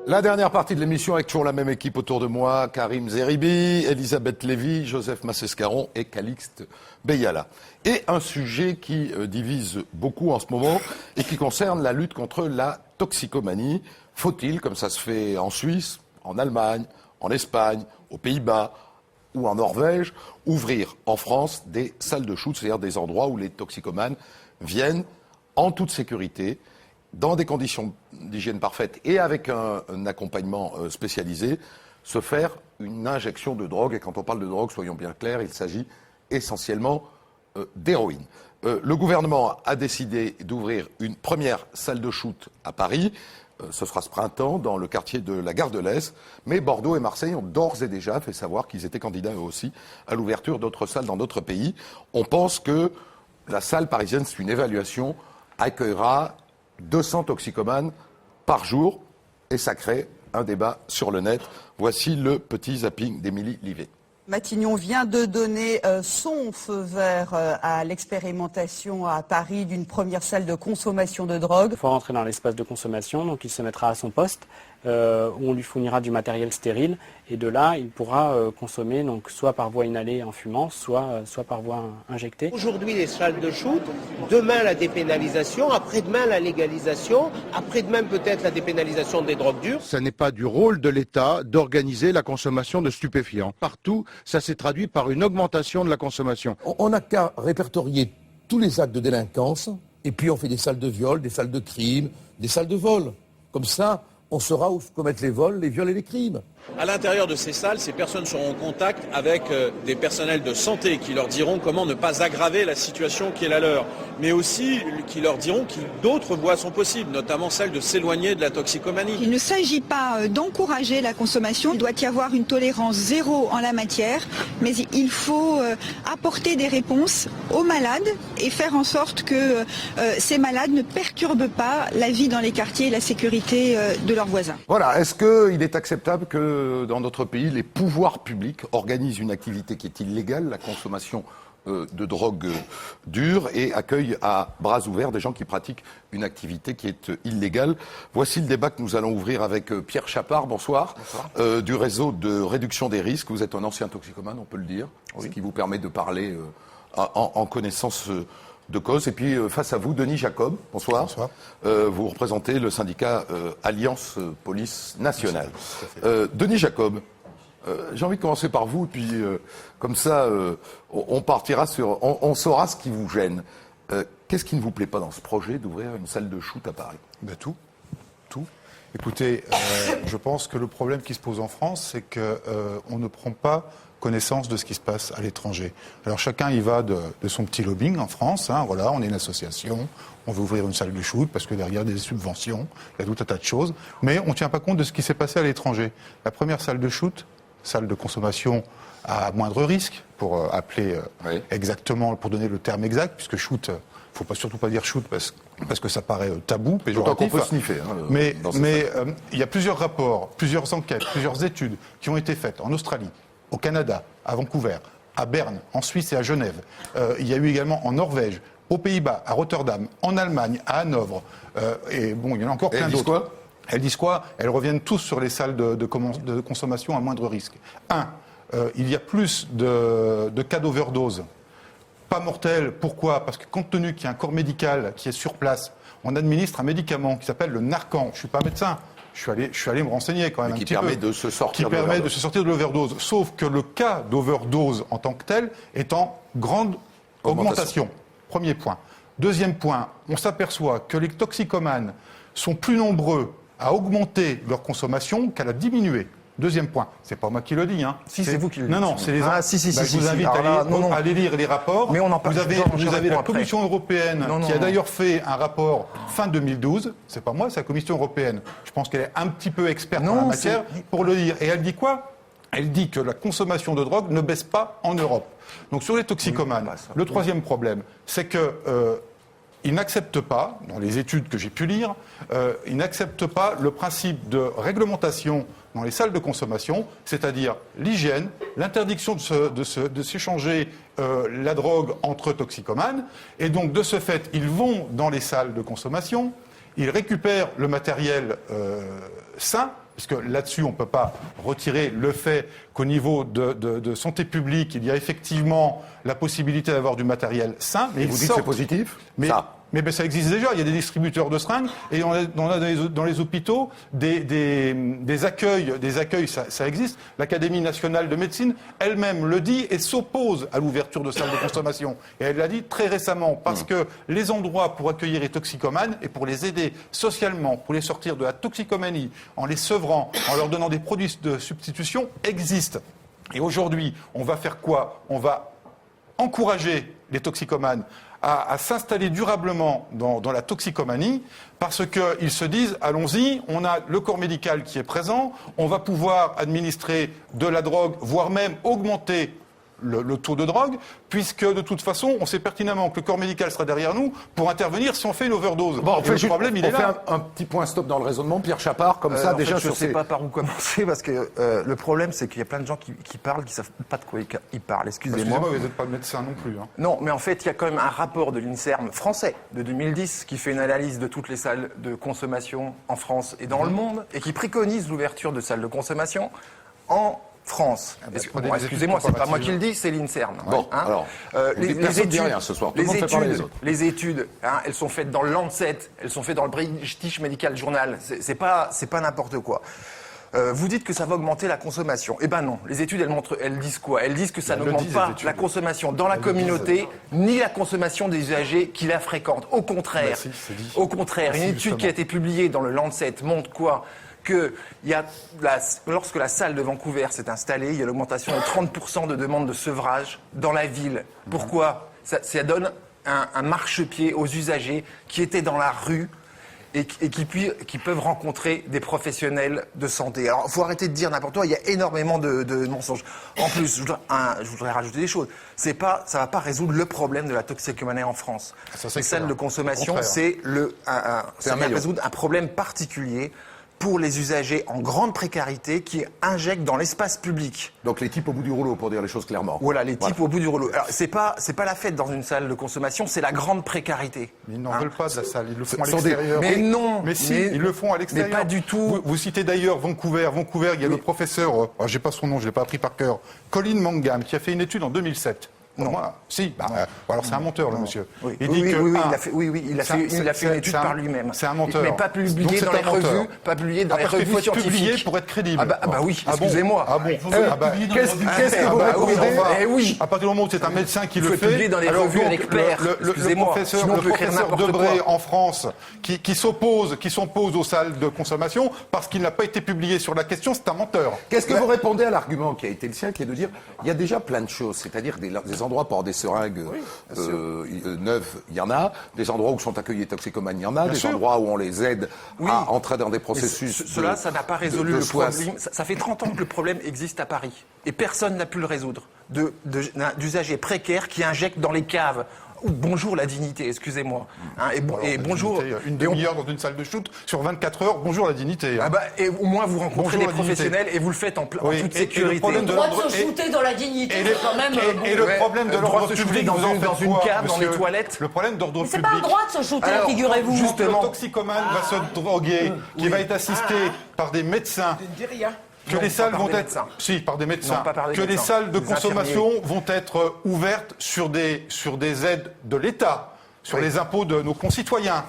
La dernière partie de l'émission avec toujours la même équipe autour de moi, Karim Zeribi, Elisabeth Lévy, Joseph Massescaron et Calixte Beyala. Et un sujet qui divise beaucoup en ce moment et qui concerne la lutte contre la toxicomanie. Faut-il, comme ça se fait en Suisse, en Allemagne, en Espagne, aux Pays-Bas ou en Norvège, ouvrir en France des salles de shoot, c'est-à-dire des endroits où les toxicomanes viennent en toute sécurité, dans des conditions d'hygiène parfaite et avec un accompagnement spécialisé, se faire une injection de drogue. Et quand on parle de drogue, soyons bien clairs, il s'agit essentiellement d'héroïne. Le gouvernement a décidé d'ouvrir une première salle de shoot à Paris. Ce sera ce printemps dans le quartier de la Gare de l'Est. Mais Bordeaux et Marseille ont d'ores et déjà fait savoir qu'ils étaient candidats eux aussi à l'ouverture d'autres salles dans d'autres pays. On pense que la salle parisienne, c'est une évaluation, accueillera 200 toxicomanes par jour, et ça crée un débat sur le net. Voici le petit zapping d'Émilie Livet. Matignon vient de donner son feu vert à l'expérimentation à Paris d'une première salle de consommation de drogue. Il faut rentrer dans l'espace de consommation, donc il se mettra à son poste, où on lui fournira du matériel stérile, et de là, il pourra consommer donc, soit par voie inhalée en fumant, soit par voie injectée. Aujourd'hui, les salles de shoot, demain la dépénalisation, après-demain la légalisation, après-demain peut-être la dépénalisation des drogues dures. Ce n'est pas du rôle de l'État d'organiser la consommation de stupéfiants. Partout, ça s'est traduit par une augmentation de la consommation. On n'a qu'à répertorier tous les actes de délinquance, et puis on fait des salles de viol, des salles de crime, des salles de vol. Comme ça, on saura où se commettent les vols, les viols et les crimes. À l'intérieur de ces salles, ces personnes seront en contact avec des personnels de santé qui leur diront comment ne pas aggraver la situation qui est la leur, mais aussi qui leur diront que d'autres voies sont possibles, notamment celle de s'éloigner de la toxicomanie. Il ne s'agit pas d'encourager la consommation, il doit y avoir une tolérance zéro en la matière, mais il faut apporter des réponses aux malades et faire en sorte que ces malades ne perturbent pas la vie dans les quartiers et la sécurité de leurs voisins. Voilà, est-ce qu'il est acceptable que dans notre pays, les pouvoirs publics organisent une activité qui est illégale, la consommation de drogue dure, et accueillent à bras ouverts des gens qui pratiquent une activité qui est illégale? Voici le débat que nous allons ouvrir avec Pierre Chapard, bonsoir, du réseau de réduction des risques. Vous êtes un ancien toxicomane, on peut le dire, ce qui vous permet de parler en connaissance de cause. Et puis face à vous, Denis Jacob, bonsoir. Bonsoir. Vous représentez le syndicat Alliance Police Nationale. Denis Jacob, j'ai envie de commencer par vous, et puis comme ça, on partira sur... On saura ce qui vous gêne. Qu'est-ce qui ne vous plaît pas dans ce projet d'ouvrir une salle de shoot à Paris? Tout. Écoutez, je pense que le problème qui se pose en France, c'est qu'on ne prend pas connaissance de ce qui se passe à l'étranger. Alors chacun y va de son petit lobbying en France, hein, voilà, on est une association, on veut ouvrir une salle de shoot parce que derrière des subventions, il y a tout un tas de choses, mais on ne tient pas compte de ce qui s'est passé à l'étranger. La première salle de shoot, salle de consommation à moindre risque, pour appeler exactement, pour donner le terme exact, puisque shoot, il ne faut surtout pas dire shoot parce que ça paraît tabou, péjoratif. Autant qu'on peut sniffer. Mais il y a plusieurs rapports, plusieurs enquêtes, plusieurs études qui ont été faites en Australie, au Canada, à Vancouver, à Berne, en Suisse et à Genève. Il y a eu également en Norvège, aux Pays-Bas, à Rotterdam, en Allemagne, à Hanovre. Et bon, il y en a encore plein d'autres. Elles disent quoi? Elles reviennent tous sur les salles de consommation à moindre risque. Il y a plus de cas d'overdose. Pas mortels. Pourquoi? Parce que compte tenu qu'il y a un corps médical qui est sur place, on administre un médicament qui s'appelle le Narcan. Je ne suis pas médecin. Je suis allé me renseigner quand même un petit peu. Qui permet de se sortir de l'overdose. Sauf que le cas d'overdose en tant que tel est en grande augmentation. Premier point. Deuxième point, on s'aperçoit que les toxicomanes sont plus nombreux à augmenter leur consommation qu'à la diminuer. Deuxième point, c'est pas moi qui le dis. Hein. Si, c'est vous qui le dites. Non, c'est les gens. Je vous invite à aller lire les rapports. Mais on en parle. Vous avez la Commission européenne qui a d'ailleurs fait un rapport fin 2012. C'est pas moi, c'est la Commission européenne. Je pense qu'elle est un petit peu experte en la matière pour le dire. Et elle dit quoi? Elle dit que la consommation de drogue ne baisse pas en Europe. Donc sur les toxicomanes, le troisième problème, c'est que ils n'acceptent pas, dans les études que j'ai pu lire, ils n'acceptent pas le principe de réglementation dans les salles de consommation, c'est-à-dire l'hygiène, l'interdiction de s'échanger la drogue entre toxicomanes. Et donc, de ce fait, ils vont dans les salles de consommation, ils récupèrent le matériel sain, puisque là-dessus, on ne peut pas retirer le fait qu'au niveau de santé publique, il y a effectivement la possibilité d'avoir du matériel sain. Et vous dites que c'est positif Mais ça existe déjà. Il y a des distributeurs de seringues et on a dans les hôpitaux des accueils, ça existe. L'Académie nationale de médecine elle-même le dit et s'oppose à l'ouverture de salles de consommation. Et elle l'a dit très récemment parce que les endroits pour accueillir les toxicomanes et pour les aider socialement, pour les sortir de la toxicomanie, en les sevrant, en leur donnant des produits de substitution, existent. Et aujourd'hui, on va faire quoi? On va encourager les toxicomanes à s'installer durablement dans la toxicomanie parce qu'ils se disent, allons-y, on a le corps médical qui est présent, on va pouvoir administrer de la drogue, voire même augmenter le taux de drogue, puisque de toute façon, on sait pertinemment que le corps médical sera derrière nous pour intervenir si on fait une overdose. Bon, le problème, il est là. On fait un petit point stop dans le raisonnement. Pierre Chapard, comme ça, déjà je ne sais pas par où commencer, parce que le problème, c'est qu'il y a plein de gens qui parlent, qui ne savent pas de quoi ils parlent. Excusez-moi. Vous n'êtes pas médecin non plus. Hein. Non, mais en fait, il y a quand même un rapport de l'INSERM français de 2010 qui fait une analyse de toutes les salles de consommation en France et dans le monde et qui préconise l'ouverture de salles de consommation en France. Excusez-moi, c'est pas moi qui le dis, c'est l'INSERM. Bon, alors, les études, rien ce soir. Tout le monde fait parler les autres. Les études, elles sont faites dans le Lancet, elles sont faites dans le British Medical Journal. C'est pas n'importe quoi. Vous dites que ça va augmenter la consommation. Eh ben non. Les études, elles disent quoi? Elles disent que ça n'augmente pas la consommation dans la communauté, ni la consommation des usagers qui la fréquentent. Au contraire, une étude qui a été publiée dans le Lancet montre quoi? Que lorsque la salle de Vancouver s'est installée, il y a l'augmentation de 30% de demandes de sevrage dans la ville. Pourquoi? Ça donne un marchepied aux usagers qui étaient dans la rue et qui peuvent rencontrer des professionnels de santé. Alors, il faut arrêter de dire n'importe quoi, il y a énormément de mensonges. En plus, je voudrais rajouter des choses. Ça va pas résoudre le problème de la toxicomanie en France. Les salles de consommation, ça va résoudre un problème particulier pour les usagers en grande précarité qui injectent dans l'espace public. Donc les types au bout du rouleau, pour dire les choses clairement. Voilà, les types au bout du rouleau. Alors c'est pas la fête dans une salle de consommation, c'est la grande précarité. Mais ils n'en veulent pas de la salle, ils le font à l'extérieur. Mais non. Mais si, ils le font à l'extérieur. Mais pas du tout. Vous citez d'ailleurs Vancouver. Vancouver, il y a le professeur, j'ai pas son nom, je l'ai pas appris par cœur, Colin Mangam, qui a fait une étude en 2007. Non. Si. Alors c'est un menteur, le monsieur. Oui. Il dit il a fait une étude par lui-même. C'est un menteur. Mais pas publié dans les revues, pas publié dans les revues scientifiques. Publié pour être crédible. Ah bah oui, excusez-moi. Qu'est-ce que vous répondez? À partir du moment où c'est un médecin qui le fait, publié dans les revues avec Père. Le professeur Debré en France qui s'oppose aux salles de consommation parce qu'il n'a pas été publié sur la question, c'est un menteur. Qu'est-ce que vous répondez à l'argument qui a été le sien, qui est de dire il y a déjà plein de choses, c'est-à-dire des endroits pour des seringues neuves, il y en a. Des endroits où sont accueillis les toxicomanes, il y en a. Des endroits où on les aide à entrer dans des processus. Cela, ça n'a pas résolu le problème. Ça fait 30 ans que le problème existe à Paris. Et personne n'a pu le résoudre. D'usagers précaires qui injectent dans les caves. Bonjour la dignité, excusez-moi. Bonjour. Une demi-heure dans une salle de shoot sur 24 heures, bonjour la dignité. Et au moins vous rencontrez des professionnels et vous le faites en toute sécurité. Le droit de se shooter dans la dignité, c'est quand même... Et le problème de l'ordre public, dans une cave, dans les toilettes. Le problème d'ordre public... Mais c'est pas un droit de se shooter, figurez-vous. Justement, le toxicomane va se droguer, qui va être assisté par des médecins... Que les salles vont être, par des médecins, que les salles de consommation vont être ouvertes sur des aides de l'État, sur les impôts de nos concitoyens.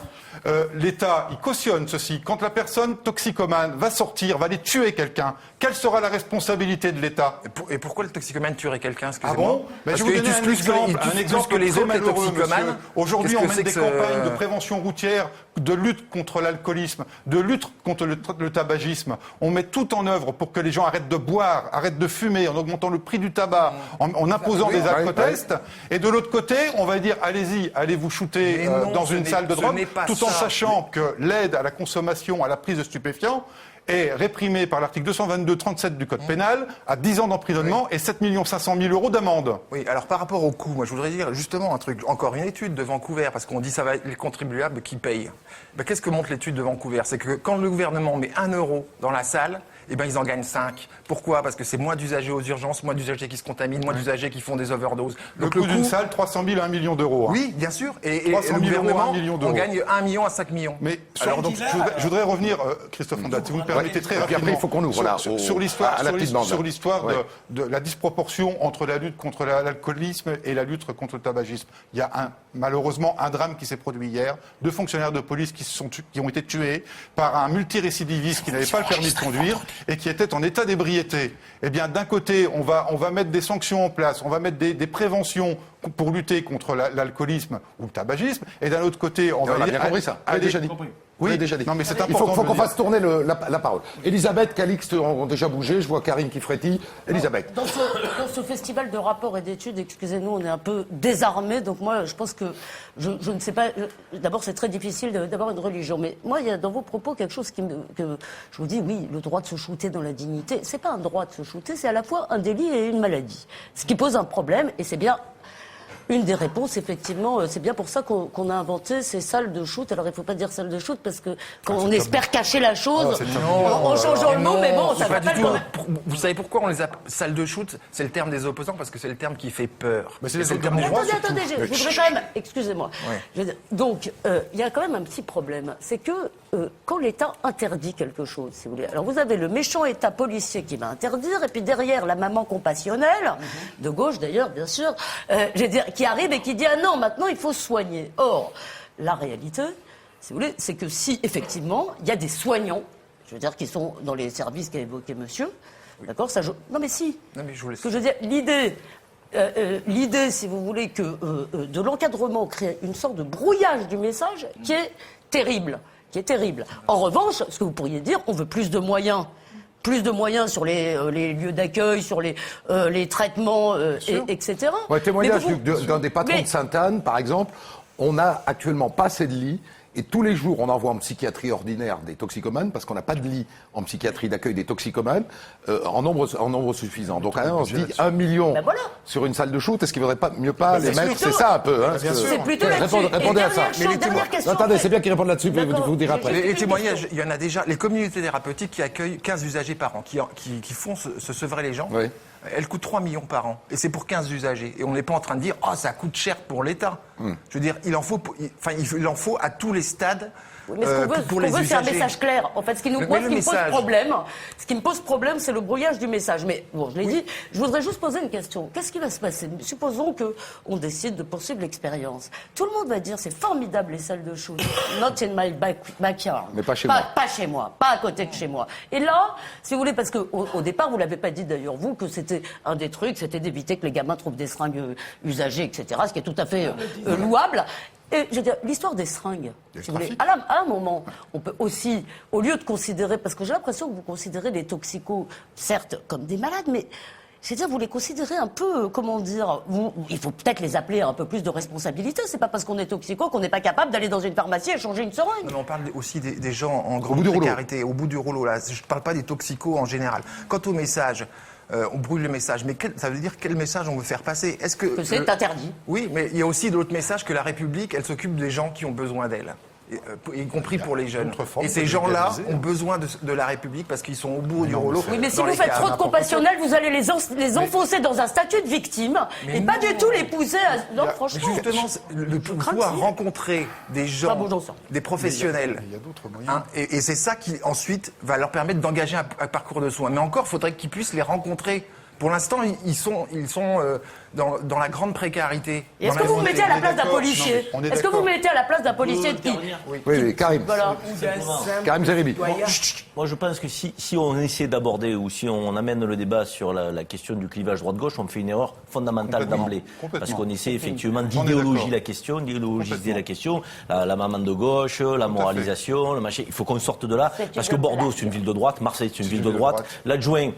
L'État, il cautionne ceci. Quand la personne toxicomane va sortir, va aller tuer quelqu'un, quelle sera la responsabilité de l'État? Et pourquoi le toxicomane tuerait quelqu'un? Ah bon? Parce qu'il tue plus que les autres toxicomanes. Aujourd'hui, on mène des campagnes de prévention routière, de lutte contre l'alcoolisme, de lutte contre le tabagisme. On met tout en œuvre pour que les gens arrêtent de boire, arrêtent de fumer, en augmentant le prix du tabac, en imposant des alcotests. Et de l'autre côté, on va dire, allez-y, allez vous shooter dans une salle de drogue, tout en sachant que l'aide à la consommation, à la prise de stupéfiants, est réprimée par l'article 222-37 du Code pénal à 10 ans d'emprisonnement et 7 500 000 € d'amende. Oui, alors par rapport au coût, moi je voudrais dire justement un truc, encore une étude de Vancouver, parce qu'on dit ça va être les contribuables qui payent. Qu'est-ce que montre l'étude de Vancouver? C'est que quand le gouvernement met 1 € dans la salle, eh ben ils en gagnent 5. Pourquoi? Parce que c'est moins d'usagers aux urgences, moins d'usagers qui se contaminent, moins d'usagers qui font des overdoses. Le coût d'une salle, 300 000 à 1 million d'euros. Hein. Oui, bien sûr. Et 300 000 le gouvernement, euros, 1 million d'euros. on gagne 1 million à 5 millions. Mais alors, donc, je voudrais revenir, Christophe Ondat, si vous me permettez très rapidement. Après, il faut qu'on ouvre sur l'histoire ouais. de la disproportion entre la lutte contre l'alcoolisme et la lutte contre le tabagisme. Il y a malheureusement un drame qui s'est produit hier. 2 fonctionnaires de police qui ont été tués par un multirécidiviste qui n'avait pas le permis de conduire et qui était en état d'ébriété. Eh bien, d'un côté, on va mettre des sanctions en place, on va mettre des préventions pour lutter contre l'alcoolisme ou le tabagisme, et d'un autre côté, on a bien compris ça. On l'a déjà dit. Oui, déjà dit. Non, mais c'est il important. faut qu'on fasse tourner la parole. Elisabeth, Calixte ont déjà bougé. Je vois Karim qui frétille. Elisabeth. Dans ce festival de rapports et d'études, excusez-nous, on est un peu désarmés. Donc moi, je pense que je ne sais pas. D'abord, c'est très difficile d'avoir une religion. Mais moi, il y a dans vos propos quelque chose que je vous dis. Oui, le droit de se shooter dans la dignité. C'est pas un droit de se shooter, c'est à la fois un délit et une maladie. Ce qui pose un problème, et c'est bien. Une des réponses, effectivement, c'est bien pour ça qu'on a inventé ces salles de shoot. Alors, il ne faut pas dire salle de shoot, parce que quand on espère cacher la chose, en changeant le mot, mais bon, ça va pas le même. Vous savez pourquoi on les appelle salles de shoot? C'est le terme des opposants, parce que c'est le terme qui fait peur. Mais attendez, je voudrais quand même... Excusez-moi. Ouais. Donc, il y a quand même un petit problème. C'est que quand l'État interdit quelque chose, si vous voulez... Alors, vous avez le méchant État policier qui va interdire, et puis derrière, la maman compassionnelle, de gauche d'ailleurs, bien sûr, qui arrive et qui dit « Ah non, maintenant, il faut soigner ». Or, la réalité, si vous voulez, c'est que si, effectivement, il y a des soignants, je veux dire, qui sont dans les services qu'a évoqué monsieur, d'accord, ça... Non, mais si. Non, mais je vous laisse. Ce que je veux dire, l'idée, si vous voulez, que de l'encadrement crée une sorte de brouillage du message qui est terrible. En revanche, ce que vous pourriez dire, on veut plus de moyens sur les lieux d'accueil, sur les traitements, etc. Ouais, témoignage d'un des patrons de Sainte-Anne, par exemple. On n'a actuellement pas assez de lits. Et tous les jours, on envoie en psychiatrie ordinaire des toxicomanes, parce qu'on n'a pas de lit en psychiatrie d'accueil des toxicomanes, en nombre suffisant. Donc, on se dit 1 million sur une salle de shoot. Est-ce qu'il ne vaudrait mieux pas les mettre? C'est ça un peu. Hein, c'est plutôt là-dessus. Répondez à ça. Attendez, c'est bien qu'ils répondent là-dessus, je vous dirai après. Les témoignages, il y en a déjà. Les communautés thérapeutiques qui accueillent 15 usagers par an, qui font se sevrer les gens. Oui. Elle coûte 3 millions par an. Et c'est pour 15 usagers. Et on n'est pas en train de dire « Oh, ça coûte cher pour l'État ». Je veux dire, il en faut à tous les stades. Oui, mais ce qu'on veut, c'est un message clair. En fait, ce qui me pose problème, c'est le brouillage du message. Mais bon, je l'ai dit, je voudrais juste poser une question. Qu'est-ce qui va se passer? Supposons qu'on décide de poursuivre l'expérience. Tout le monde va dire, c'est formidable les salles de shoot. Not in my backyard. Mais pas chez moi. Pas chez moi, pas à côté de chez moi. Et là, si vous voulez, parce qu'au départ, vous l'avez pas dit d'ailleurs, vous, que c'était un des trucs, c'était d'éviter que les gamins trouvent des seringues usagées, etc., ce qui est tout à fait louable. Et je veux dire, l'histoire des seringues, si vous voulez, à un moment, on peut aussi, au lieu de considérer, parce que j'ai l'impression que vous considérez les toxicos, certes, comme des malades, mais c'est-à-dire, vous les considérez un peu, comment dire, il faut peut-être les appeler un peu plus de responsabilité. C'est pas parce qu'on est toxico qu'on n'est pas capable d'aller dans une pharmacie et changer une seringue. Non, on parle aussi des gens en grande précarité, au bout du rouleau. Là. Je ne parle pas des toxicos en général. Quant au message, on brûle le message. Mais ça veut dire quel message on veut faire passer? Est-ce que c'est interdit? Oui, mais il y a aussi d'autres messages que la République, elle s'occupe des gens qui ont besoin d'elle. Y compris pour les jeunes. Et ces gens-là ont besoin de la République parce qu'ils sont au bout du rouleau. Oui, mais si vous faites trop de compassionnel, vous allez les enfoncer dans un statut de victime et pas du tout les pousser à... Non, franchement... Mais justement, le pouvoir rencontrer des gens, des professionnels, il y a d'autres moyens. Et c'est ça qui, ensuite, va leur permettre d'engager un parcours de soins. Mais encore, il faudrait qu'ils puissent les rencontrer. Pour l'instant, ils sont dans la grande précarité. Et est-ce que vous vous mettez à la place d'un policier? Est-ce que vous vous mettez à la place d'un policier qui... Oui, Karim. Voilà. Karim Zeribi. Moi, je pense que si on essaie d'aborder ou si on amène le débat sur la question du clivage droite-gauche, on fait une erreur fondamentale d'emblée. Parce qu'on essaie effectivement d'idéologiser la question, d'idéologiser la question, la maman de gauche, la moralisation, le machin. Il faut qu'on sorte de là. Parce que Bordeaux, c'est une ville de droite, Marseille, c'est une ville de droite. L'adjoint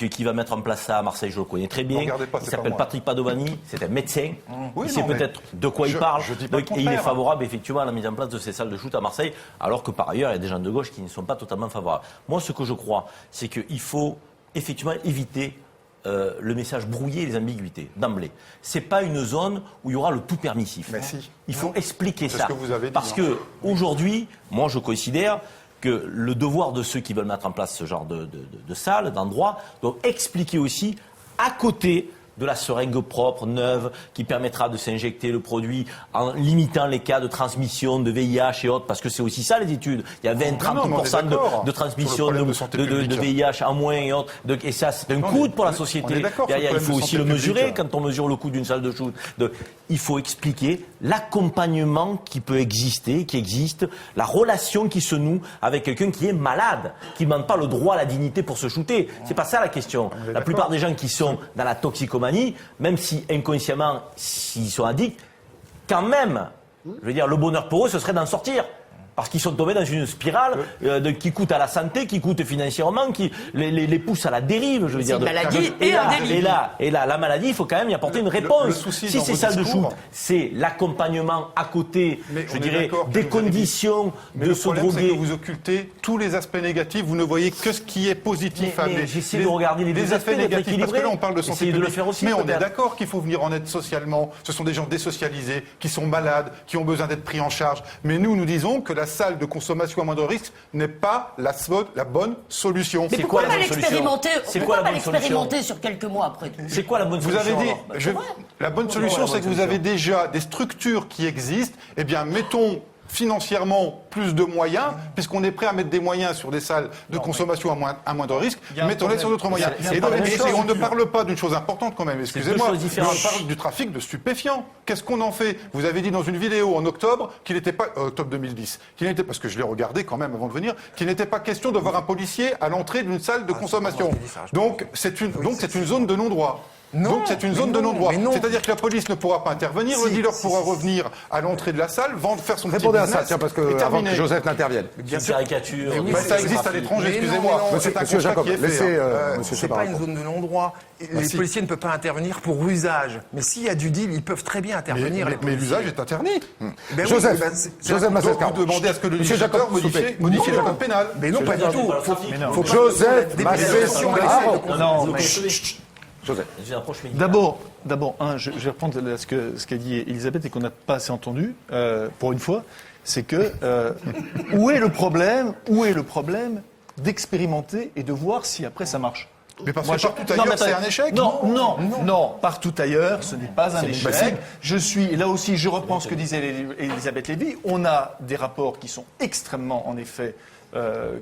qui va mettre en place ça à Marseille, je le connais très bien. Il s'appelle Patrick Padovani, c'est un médecin. Il sait peut-être de quoi il parle. Et il est favorable effectivement à la mise en place de ces salles de shoot à Marseille, alors que par ailleurs, il y a des gens de gauche qui ne sont pas totalement favorables. Moi, ce que je crois, c'est qu'il faut effectivement éviter le message brouillé et les ambiguïtés d'emblée. C'est pas une zone où il y aura le tout permissif. Il faut expliquer ça. Ce que vous avez dit, parce que aujourd'hui, moi je considère que le devoir de ceux qui veulent mettre en place ce genre de salles, d'endroits, doit expliquer aussi à côté de la seringue propre, neuve, qui permettra de s'injecter le produit en limitant les cas de transmission de VIH et autres, parce que c'est aussi ça les études. Il y a 20-30% de transmission de VIH en moins et autres. Et ça, c'est un coût pour la société. Il faut aussi le mesurer quand on mesure le coût d'une salle de shoot. Il faut expliquer l'accompagnement qui peut exister, qui existe, la relation qui se noue avec quelqu'un qui est malade, qui ne demande pas le droit à la dignité pour se shooter. C'est pas ça la question. La plupart des gens qui sont dans la toxicomanie, même si inconsciemment, s'ils sont addicts, quand même, je veux dire, le bonheur pour eux, ce serait d'en sortir. Parce qu'ils sont tombés dans une spirale qui coûte à la santé, qui coûte financièrement, qui les pousse à la dérive, je veux dire. C'est une maladie et un délit. Et là, la maladie, il faut quand même y apporter une réponse. Si ces salles de shoot, c'est l'accompagnement à côté, je dirais, des conditions de se droguer. Le problème, c'est que vous occultez tous les aspects négatifs, vous ne voyez que ce qui est positif à amener. J'essaie de regarder les aspects négatifs, parce que là, on parle de santé publique. Mais on est peut-être. d'accord qu'il faut venir en aide socialement. Ce sont des gens désocialisés, qui sont malades, qui ont besoin d'être pris en charge. Mais nous disons que la salle de consommation à moindre risque n'est pas la bonne solution. Mais pourquoi pas l'expérimenter sur quelques mois après tout? C'est quoi la bonne solution? Vous avez dit, la bonne solution, c'est que vous avez déjà des structures qui existent. Eh bien, mettons financièrement plus de moyens, puisqu'on est prêt à mettre des moyens sur des salles de consommation à moindre risque, mettons-les sur d'autres moyens. Et on ne parle pas d'une chose importante quand même, excusez-moi, mais on parle du trafic de stupéfiants. Qu'est-ce qu'on en fait? Vous avez dit dans une vidéo en octobre, qu'il n'était pas, octobre 2010, qu'il n'était, parce que je l'ai regardé quand même avant de venir, qu'il n'était pas question de voir un policier à l'entrée d'une salle de consommation. Donc c'est une zone de non-droit. Donc c'est une zone de non-droit. C'est-à-dire que la police ne pourra pas intervenir, le dealer pourra revenir à l'entrée de la salle, faire son petit business. Répondez à ça, tiens, parce que avant que Joseph n'intervienne. Bien sûr. Caricature. Ça existe à l'étranger, excusez-moi. C'est un constat qui est fait. C'est pas une zone de non-droit. Les policiers ne peuvent pas intervenir pour usage. Mais s'il y a du deal, ils peuvent très bien intervenir. Mais l'usage est interdit. Joseph Massescaron. Vous demandez à ce que le législateur modifie le code pénal. Mais non, pas du tout. Joseph Massescaron. D'abord, je vais reprendre ce qu'a dit Elisabeth et qu'on n'a pas assez entendu, pour une fois, c'est que où est le problème d'expérimenter et de voir si après ça marche? Mais parce que partout ailleurs, c'est un échec? Non, partout ailleurs, ce n'est pas un échec. Là aussi, je reprends ce que disait Elisabeth Lévy, on a des rapports qui sont extrêmement, en effet,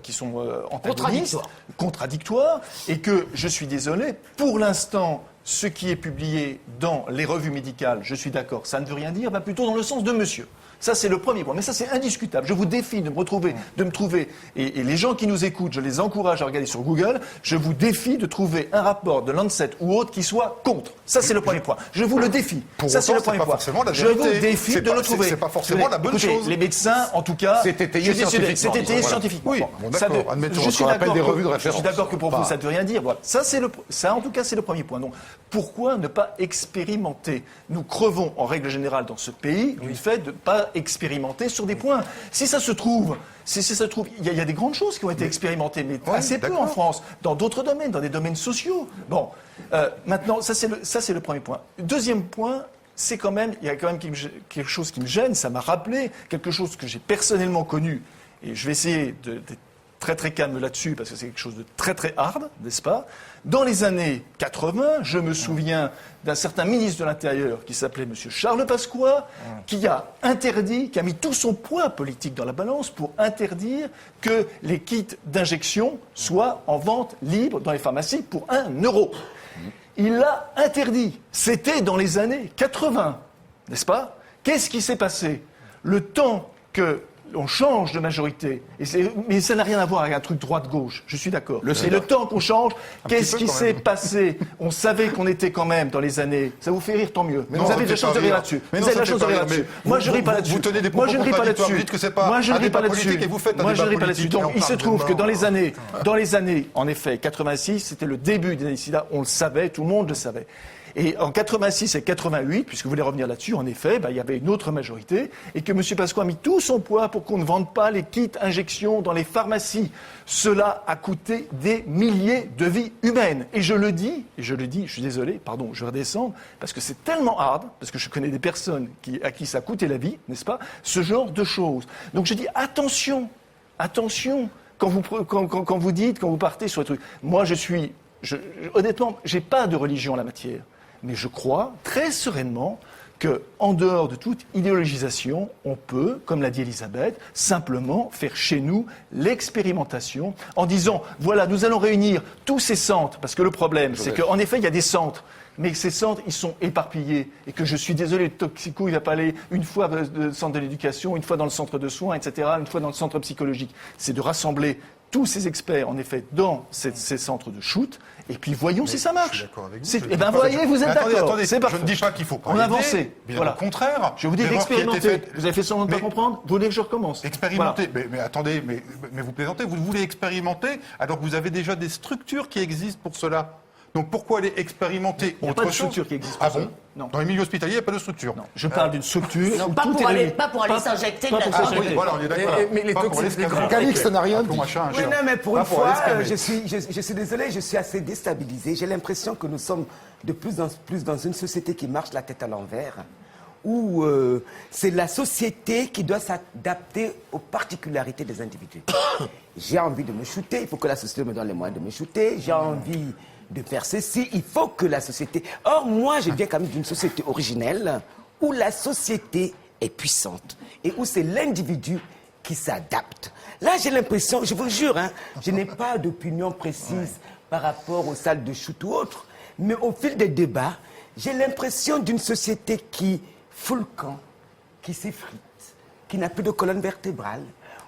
qui sont antagonistes, contradictoires, et que, je suis désolé, pour l'instant, ce qui est publié dans les revues médicales, je suis d'accord, ça ne veut rien dire, va plutôt dans le sens de monsieur. Ça, c'est le premier point. Mais ça, c'est indiscutable. Je vous défie de me trouver, et les gens qui nous écoutent, je les encourage à regarder sur Google, je vous défie de trouver un rapport de Lancet ou autre qui soit contre. Ça, c'est le premier point. Je vous le défie. Ça, c'est le premier point. Je vous défie de le trouver. C'est pas forcément la bonne chose. Les médecins, en tout cas, c'est étayé scientifiquement. Oui, d'accord. Je suis d'accord que pour vous, ça ne veut rien dire. Voilà. Ça, en tout cas, c'est le premier point. Donc, pourquoi ne pas expérimenter? Nous crevons, en règle générale, dans ce pays, du fait de ne pas expérimenter sur des points. Si ça se trouve, il y a des grandes choses qui ont été expérimentées, mais assez peu en France, dans d'autres domaines, dans des domaines sociaux. Bon, maintenant, ça c'est le premier point. Deuxième point, il y a quand même quelque chose qui me gêne, ça m'a rappelé quelque chose que j'ai personnellement connu, et je vais essayer d'être très très calme là-dessus, parce que c'est quelque chose de très très hard, n'est-ce pas? Dans les années 80, je me souviens d'un certain ministre de l'Intérieur qui s'appelait M. Charles Pasqua, qui a mis tout son poids politique dans la balance pour interdire que les kits d'injection soient en vente libre dans les pharmacies pour 1 €. Il l'a interdit. C'était dans les années 80, n'est-ce pas? Qu'est-ce qui s'est passé? Le temps que on change de majorité, mais ça n'a rien à voir avec un truc droite-gauche, je suis d'accord. C'est le temps qu'on change, qu'est-ce qui s'est passé? On savait qu'on était quand même dans les années... Ça vous fait rire, tant mieux. Vous avez de la chance de rire là-dessus. Moi, je ne ris pas là-dessus. Vous tenez des propos contradictoires, vous dites que c'est pas un débat politique et vous faites un débat politique. Donc, il se trouve que dans les années, en effet, 86, c'était le début des années SIDA, on le savait, tout le monde le savait. Et en 86 et 88, puisque vous voulez revenir là-dessus, en effet, il y avait une autre majorité, et que M. Pasqua a mis tout son poids pour qu'on ne vende pas les kits injections dans les pharmacies. Cela a coûté des milliers de vies humaines. Et je le dis, je suis désolé, pardon, je vais redescendre, parce que c'est tellement hard, parce que je connais des personnes à qui ça a coûté la vie, n'est-ce pas, ce genre de choses. Donc je dis attention attention, quand vous partez sur les trucs. Moi, honnêtement, j'ai pas de religion en la matière, mais je crois très sereinement qu'en dehors de toute idéologisation, on peut, comme l'a dit Elisabeth, simplement faire chez nous l'expérimentation en disant, voilà, nous allons réunir tous ces centres, parce que le problème, c'est qu'en effet, il y a des centres, mais ces centres, ils sont éparpillés, et que je suis désolé, le toxico, il va pas aller une fois dans le centre de l'éducation, une fois dans le centre de soins, etc., une fois dans le centre psychologique. C'est de rassembler tous ces experts, en effet, dans ces centres de shoot, et puis voyons si ça marche. Eh bien, voyez, vous êtes d'accord. C'est parfait. Je ne dis pas qu'il faut pas on avance. Voilà. Au contraire. Je vous dis d'expérimenter. Vous avez fait semblant de ne pas comprendre. Vous voulez que je recommence? Expérimenter. Voilà. Mais attendez, mais vous plaisantez. Vous voulez expérimenter alors que vous avez déjà des structures qui existent pour cela. Donc pourquoi aller expérimenter autre chose? Il n'y a pas de structure qui existe. Ah bon? Non. Dans les milieux hospitaliers, il n'y a pas de structure. Non. Je parle d'une structure. Non, pas pour aller s'injecter là-dedans. Oui, voilà, on est d'accord. Mais les toxiques, les grands. Calixte n'a rien dit. Oui, non, mais pour une fois, je suis désolé, je suis assez déstabilisé. J'ai l'impression que nous sommes de plus en plus dans une société qui marche la tête à l'envers, où c'est la société qui doit s'adapter aux particularités des individus. J'ai envie de me shooter, il faut que la société me donne les moyens de me shooter. J'ai envie de faire ceci, il faut que la société... Or, moi, je viens quand même d'une société originelle où la société est puissante et où c'est l'individu qui s'adapte. Là, j'ai l'impression, je vous jure, je n'ai pas d'opinion précise par rapport aux salles de shoot ou autres, mais au fil des débats, j'ai l'impression d'une société qui fout le camp, qui s'effrite, qui n'a plus de colonne vertébrale,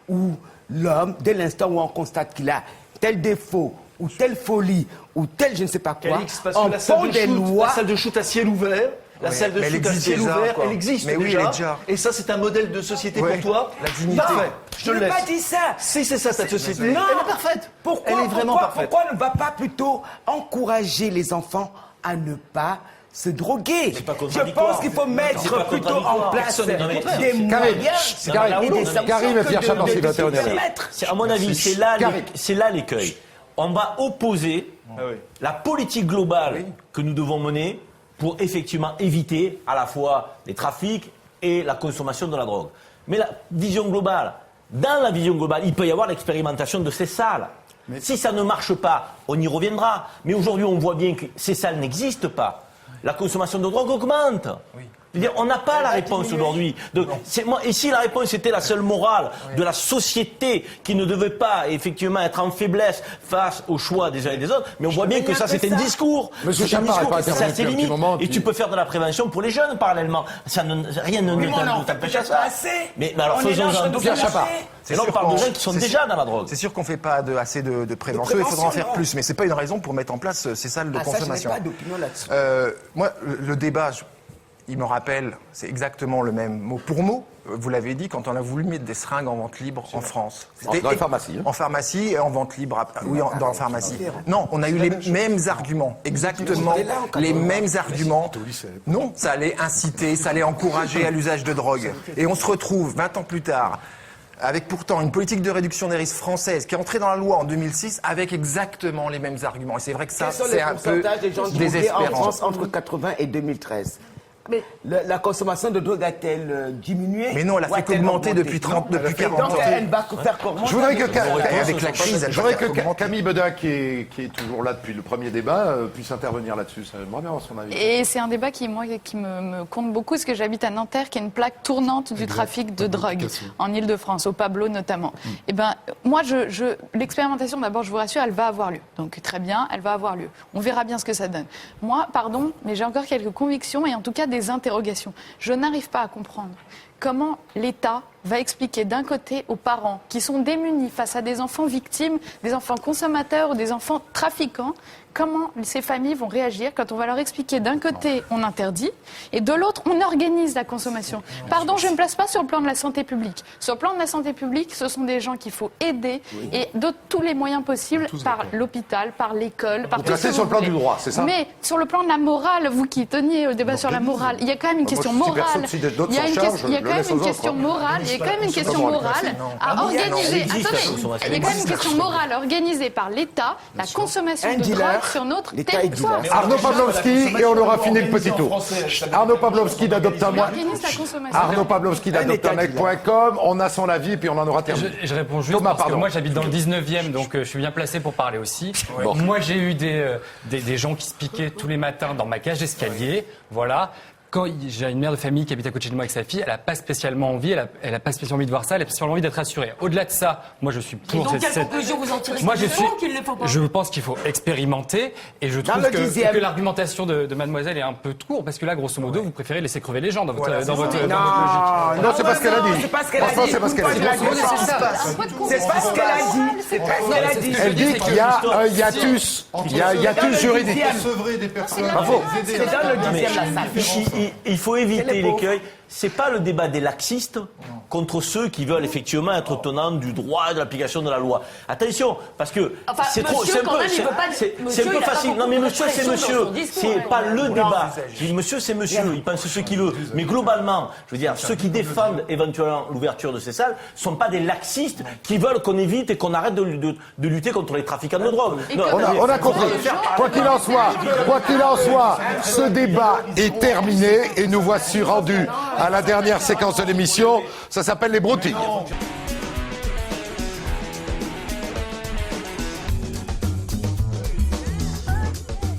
où l'homme, dès l'instant où on constate qu'il a tel défaut, ou telle folie, ou telle je ne sais pas quoi, on prend des lois... La salle de shoot à ciel ouvert, la salle de shoot à ciel ouvert, elle existe déjà. Et ça, c'est un modèle de société pour toi. La dignité. Parfait. Je n'ai pas dit ça. Si c'est ça, ta société, non. Elle est parfaite. Elle est vraiment parfaite. Pourquoi on ne va pas plutôt encourager les enfants à ne pas se droguer? Je pense qu'il faut mettre plutôt en place des moyens. Karim et Pierre Chaban-Sylvain, à mon avis, c'est là l'écueil. On va opposer la politique globale que nous devons mener pour effectivement éviter à la fois les trafics et la consommation de la drogue. Mais la vision globale, dans la vision globale, il peut y avoir l'expérimentation de ces salles. Si ça ne marche pas, on y reviendra. Mais aujourd'hui, on voit bien que ces salles n'existent pas. La consommation de drogue augmente. On n'a pas la réponse aujourd'hui. Et si la réponse était la seule morale de la société qui ne devait pas effectivement être en faiblesse face aux choix des uns et des autres, mais on voit bien que ça c'est un discours. Monsieur Chapard, ça c'est limite. Et tu peux faire de la prévention pour les jeunes parallèlement. Rien ne t'empêche à ça. Mais alors faisons-en double. C'est là on parle de gens qui sont déjà dans la drogue. C'est sûr qu'on ne fait pas assez de prévention, il faudra en faire plus. Mais ce n'est pas une raison pour mettre en place ces salles de consommation. Ça, je n'ai pas d'opinion là-dessus. Moi, le débat... Il me rappelle, c'est exactement le même mot pour mot. Vous l'avez dit, quand on a voulu mettre des seringues en vente libre en France. Dans les pharmacies. En pharmacie et en vente libre. Oui, dans la pharmacie. Non, on a eu les mêmes arguments. Exactement les mêmes arguments. Non, ça allait inciter, ça allait encourager à l'usage de drogue. Et on se retrouve 20 ans plus tard avec pourtant une politique de réduction des risques française qui est entrée dans la loi en 2006 avec exactement les mêmes arguments. Et c'est vrai que ça, c'est un peu désespérant. En France entre 80 et 2013. Mais la consommation de drogue a-t-elle diminué? Mais non, elle a fait qu'augmenter depuis 40 ans. Donc elle va faire comment? Je voudrais que avec la crise, Camille Bedin, qui est toujours là depuis le premier débat, puisse intervenir là-dessus. Ça m'aimerait bien son avis. Et c'est un débat qui me compte beaucoup, parce que j'habite à Nanterre, qui est une plaque tournante du trafic de drogue en Ile-de-France, au Pablo notamment. Et ben, moi, l'expérimentation, d'abord, je vous rassure, elle va avoir lieu. Donc très bien, elle va avoir lieu. On verra bien ce que ça donne. Moi, pardon, mais j'ai encore quelques convictions et en tout cas des interrogations. Je n'arrive pas à comprendre comment l'État va expliquer d'un côté aux parents qui sont démunis face à des enfants victimes, des enfants consommateurs ou des enfants trafiquants, comment ces familles vont réagir quand on va leur expliquer d'un côté on interdit et de l'autre on organise la consommation. Pardon, je ne me place pas sur le plan de la santé publique. Sur le plan de la santé publique, ce sont des gens qu'il faut aider et de tous les moyens possibles par l'hôpital, par l'école, par tout ce que vous sur le plan voulez. du droit, c'est ça? Mais sur le plan de la morale, vous qui teniez au débat sur la morale, il y a quand même une question morale. Il y a quand même une question morale. y a quand même une question morale à organiser. Attendez, il y a quand même une question morale organisée par l'État, la consommation de drogue sur notre territoire. Arnaud Pavlovski, et on aura fini le petit tour. Arnaud Pavlovski d'adopteunmec.com. On a son avis et puis on en aura terminé. Je réponds juste parce que moi j'habite dans le 19e, donc je suis bien placé pour parler aussi. Bon. Moi j'ai eu des gens qui se piquaient tous les matins dans ma cage d'escalier, voilà. Quand j'ai une mère de famille qui habite à côté de moi avec sa fille, elle n'a pas spécialement envie, elle a pas spécialement envie de voir ça, elle a spécialement envie d'être rassurée. Au-delà de ça, moi je suis pour donc, quelle conclusion vous en tirez? Moi je pense qu'il faut expérimenter et je trouve que l'argumentation de mademoiselle est un peu courte parce que là, grosso modo, vous préférez laisser crever les gens dans votre logique. Non, c'est pas ce qu'elle a dit. Franchement, c'est pas ce qu'elle a dit. C'est pas ce qu'elle a dit. C'est pas ce qu'elle a dit. Elle dit qu'il y a un hiatus. Il y a un hiatus juridique. C'est dans le 10e la salle. Il faut éviter l'écueil. C'est pas le débat des laxistes contre ceux qui veulent effectivement être tenants du droit et de l'application de la loi. Attention, parce que c'est trop, c'est un peu facile. Non mais monsieur, c'est monsieur. C'est pas le débat. Monsieur, c'est monsieur. Il pense ce qu'il veut. Mais globalement, je veux dire, ceux qui défendent éventuellement l'ouverture de ces salles sont pas des laxistes qui veulent qu'on évite et qu'on arrête de lutter contre les trafiquants de drogue. On a compris. Quoi qu'il en soit, ce débat est terminé et nous voici rendus à la dernière séquence de l'émission. Ça s'appelle les broutilles.